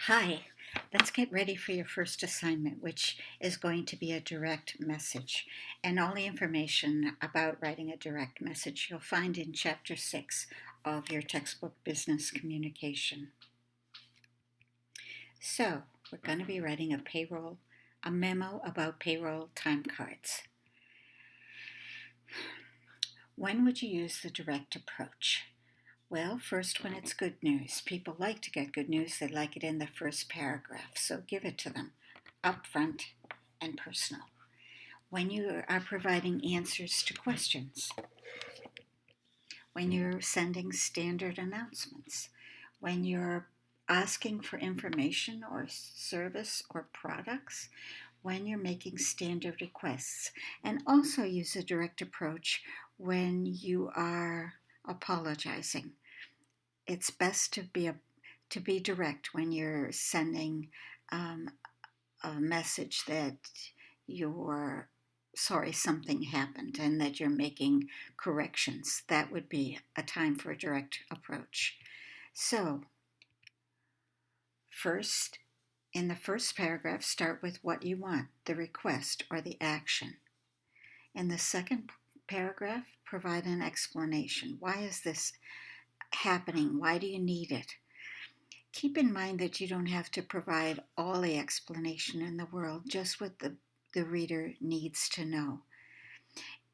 Hi, let's get ready for your first assignment, which is going to be a direct message. And all the information about writing a direct message you'll find in Chapter 6 of your textbook Business Communication. So, we're going to be writing a memo about payroll time cards. When would you use the direct approach? Well, first, when it's good news. People like to get good news. They like it in the first paragraph, so give it to them, upfront and personal. When you are providing answers to questions, when you're sending standard announcements, when you're asking for information or service or products, when you're making standard requests, and also use a direct approach when you are apologizing. It's best to be direct when you're sending a message that you're sorry something happened and that you're making corrections. That would be a time for a direct approach. So, first, in the first paragraph, start with what you want, the request or the action. In the second paragraph, provide an explanation. Why is this happening? Why do you need it? Keep in mind that you don't have to provide all the explanation in the world, just what the reader needs to know.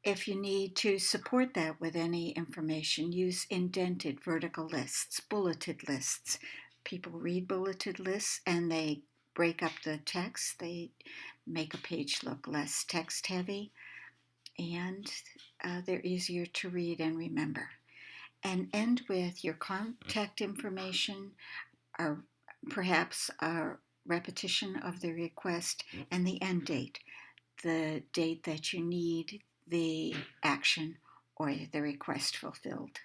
If you need to support that with any information, use indented vertical lists, bulleted lists. People read bulleted lists and they break up the text. They make a page look less text heavy, and they're easier to read and remember. And end with your contact information, or perhaps a repetition of the request, and the end date, the date that you need the action or the request fulfilled.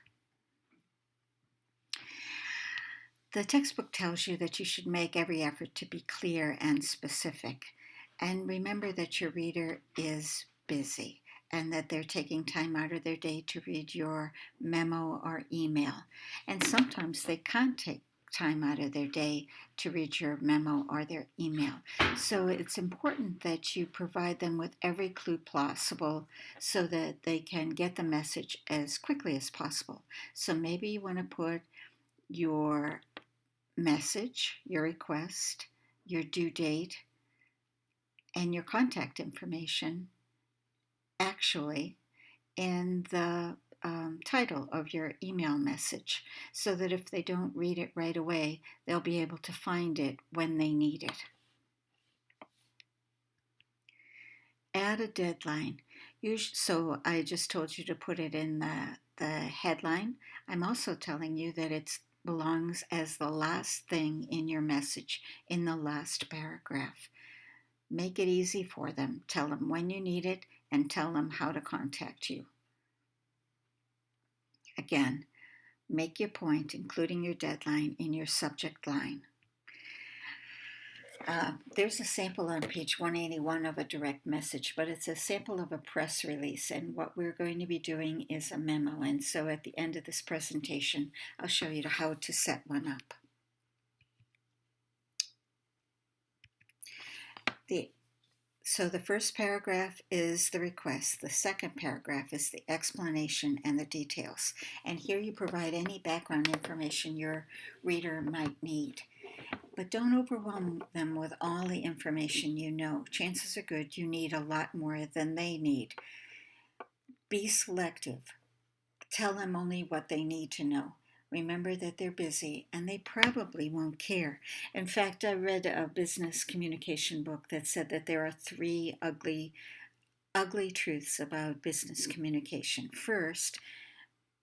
The textbook tells you that you should make every effort to be clear and specific. And remember that your reader is busy and that they're taking time out of their day to read your memo or email. And sometimes they can't take time out of their day to read your memo or their email. So it's important that you provide them with every clue possible so that they can get the message as quickly as possible. So maybe you want to put your message, your request, your due date, and your contact information actually in the title of your email message, so that if they don't read it right away, they'll be able to find it when they need it. Add a deadline. So I just told you to put it in the headline. I'm also telling you that it belongs as the last thing in your message, in the last paragraph. Make it easy for them. Tell them when you need it and tell them how to contact you. Again, make your point, including your deadline, in your subject line. There's a sample on page 181 of a direct message, but it's a sample of a press release, and what we're going to be doing is a memo. And so at the end of this presentation, I'll show you how to set one up. So the first paragraph is the request. The second paragraph is the explanation and the details. And here you provide any background information your reader might need. But don't overwhelm them with all the information you know. Chances are good you need a lot more than they need. Be selective. Tell them only what they need to know. Remember that they're busy and they probably won't care. In fact, I read a business communication book that said that there are 3 ugly truths about business communication. First,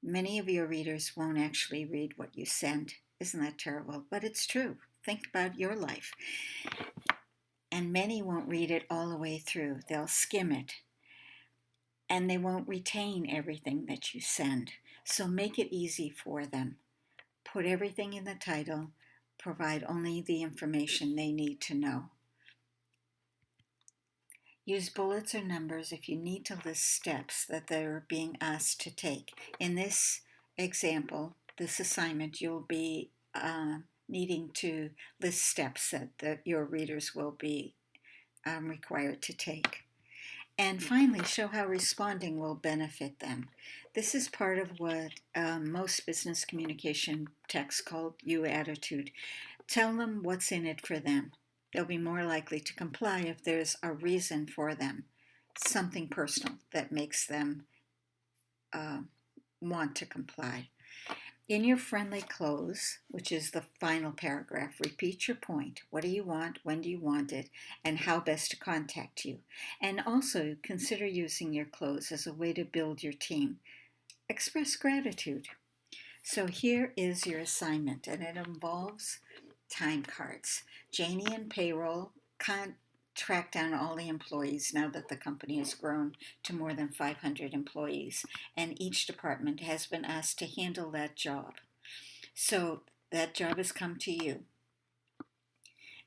many of your readers won't actually read what you send. Isn't that terrible? But it's true. Think about your life. And many won't read it all the way through. They'll skim it. And they won't retain everything that you send. So make it easy for them. Put everything in the title. Provide only the information they need to know. Use bullets or numbers if you need to list steps that they're being asked to take. In this example, this assignment, you'll be needing to list steps that your readers will be required to take. And finally, show how responding will benefit them. This is part of what most business communication texts call you attitude. Tell them what's in it for them. They'll be more likely to comply if there's a reason for them, something personal that makes them want to comply. In your friendly close, which is the final paragraph, repeat your point. What do you want? When do you want it? And how best to contact you. And also consider using your close as a way to build your team. Express gratitude. So here is your assignment, and it involves time cards. Janie and Payroll can't track down all the employees now that the company has grown to more than 500 employees, and each department has been asked to handle that job. So that job has come to you.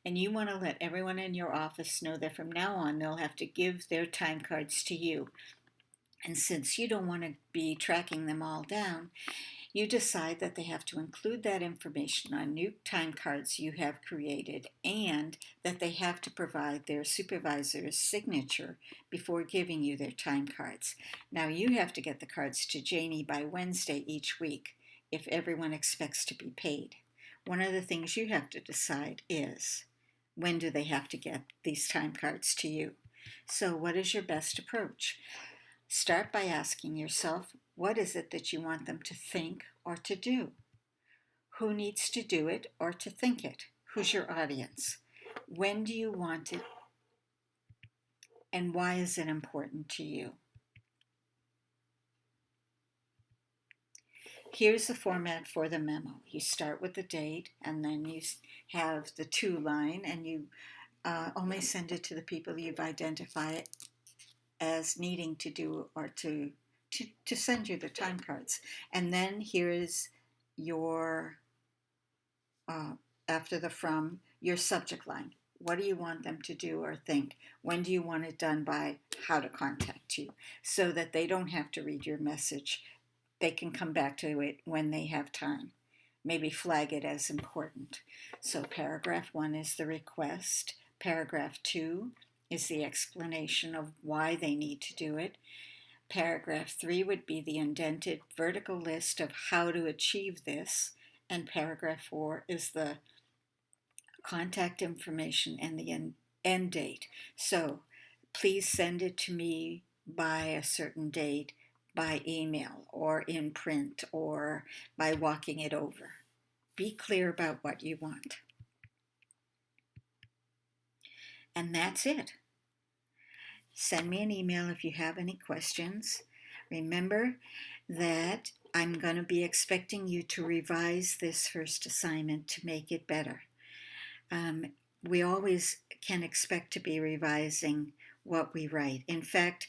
And you want to let everyone in your office know that from now on they'll have to give their time cards to you. And since you don't want to be tracking them all down, you decide that they have to include that information on new time cards you have created, and that they have to provide their supervisor's signature before giving you their time cards. Now you have to get the cards to Janie by Wednesday each week if everyone expects to be paid. One of the things you have to decide is, when do they have to get these time cards to you? So what is your best approach? Start by asking yourself, what is it that you want them to think or to do? Who needs to do it or to think it? Who's your audience? When do you want it? And why is it important to you? Here's the format for the memo. You start with the date, and then you have the to line, and you only send it to the people you've identified as needing to do or to send you the time cards. And then here is your, after the from, your subject line. What do you want them to do or think? When do you want it done by? How to contact you, so that they don't have to read your message. They can come back to it when they have time. Maybe flag it as important. So paragraph 1 is the request. Paragraph 2 is the explanation of why they need to do it. Paragraph 3 would be the indented vertical list of how to achieve this. And paragraph 4 is the contact information and the end date. So please send it to me by a certain date, by email or in print or by walking it over. Be clear about what you want. And that's it. Send me an email if you have any questions. Remember that I'm going to be expecting you to revise this first assignment to make it better. We always can expect to be revising what we write. In fact,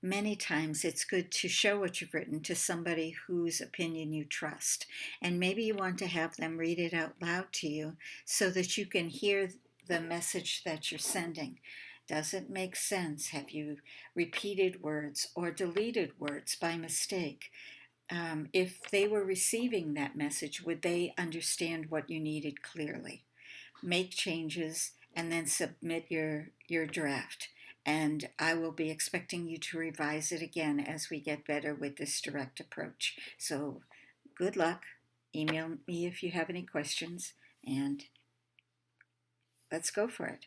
many times it's good to show what you've written to somebody whose opinion you trust. And maybe you want to have them read it out loud to you so that you can hear the message that you're sending. Does it make sense? Have you repeated words or deleted words by mistake? If they were receiving that message, would they understand what you needed clearly? Make changes and then submit your draft. And I will be expecting you to revise it again as we get better with this direct approach. So good luck. Email me if you have any questions, and let's go for it.